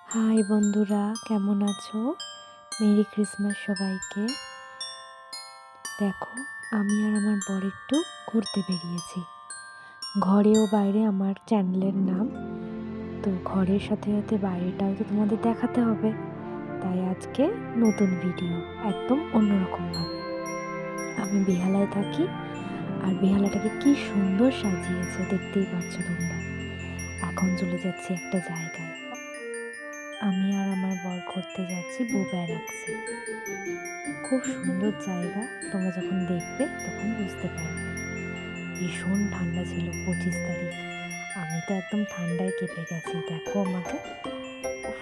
High বন্ধুরা, কেমন আছো? মেরি ক্রিসমাস সবাইকে। দেখো, আমি আর আমার বর একটু ঘুরতে বেরিয়েছি। ঘরে ও বাইরে আমার চ্যানেলের নাম, তো ঘরের সাথে সাথে বাইরেটাও তো তোমাদের দেখাতে হবে। তাই আজকে নতুন ভিডিও, একদম অন্যরকমভাবে। আমি বেহালায় থাকি, আর বেহালাটাকে কি সুন্দর সাজিয়েছে দেখতেই পাচ্ছ তোমরা। এখন চলে যাচ্ছি একটা জায়গায়। আমি আর আমার বর ঘুরতে যাচ্ছি ব্যারাকসে। খুব সুন্দর জায়গা, তোমরা যখন দেখবে তখন বুঝতে পারবে। ভীষণ ঠান্ডা ছিল 25 তারিখ। আমি তো একদম ঠান্ডায় কেঁপে গেছি। দেখো আমাকে, উফ,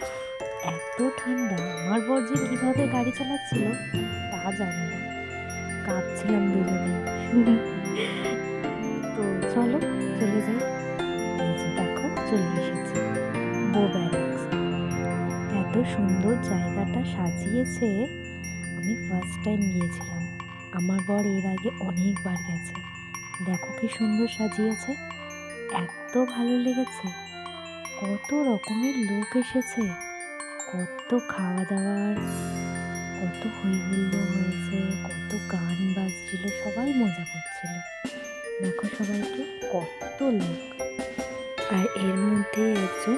এত ঠান্ডা। আমার বর যে কিভাবে গাড়ি চালাচ্ছিল তা জানি না, কাঁপছিলাম দুজনেই। তো চলো চলে যাই। এই যে দেখো, চলে এসেছি ব্যারাকস। এত সুন্দর জায়গাটা সাজিয়েছে। আমি ফার্স্ট টাইম গিয়েছিলাম, আমার বর এর আগে অনেকবার গেছে। দেখো কি সুন্দর সাজিয়েছে, এত ভালো লেগেছে। কত রকমের লোক এসেছে, কত খাওয়া দাওয়ার, কত হই হুল্লোড় হয়েছে, কত গান বাজছিল, সবাই মজা করছিল। দেখো সবাইকে, কত লোক। আর এর মধ্যে একজন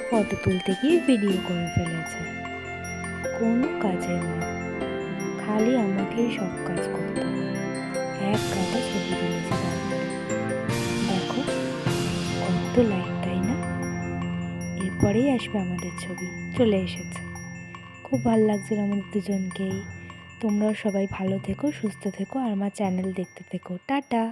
ফটো তুলতে গিয়ে ভিডিও করে ফেলেছে। কোনো কাজের না, খালি আমাকেই সব কাজ করতে হয়। এক কাজে ছবি তুলেছে। তারপরে দেখো কত লাইট, তাই না? এরপরেই আসবে আমাদের ছবি, চলে এসেছে। খুব ভালো লাগছিল আমাদের দুজনকেই। তোমরাও সবাই ভালো থেকো, সুস্থ থেকো, আর আমার চ্যানেল দেখতে থেকো। টাটা।